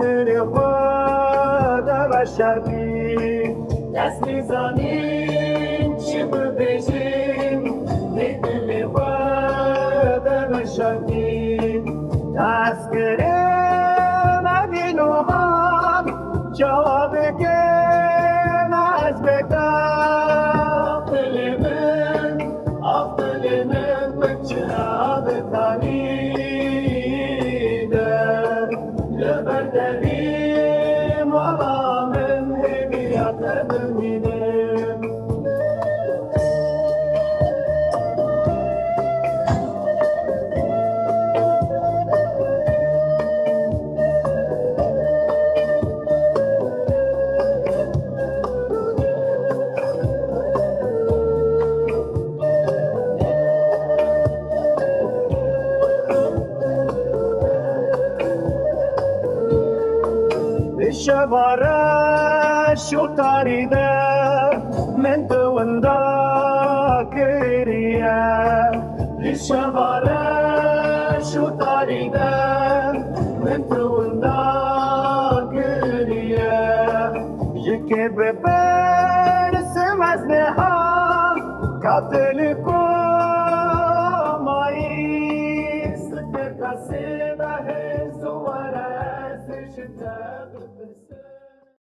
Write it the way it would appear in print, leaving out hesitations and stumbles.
نرخواد بشری دست میزنیم چی ببیجیم دل خود بشری دست گرم اگینوهان جواب گم از بکن دل من بچه بتانیده لبردبیم والا من همیت بمینم شباره شو تاریده من دوندا کریه شباره شو تاریده من دوندا کریه یکی ببر سمز نها قاتل کومایی ستر کسی به زواره شده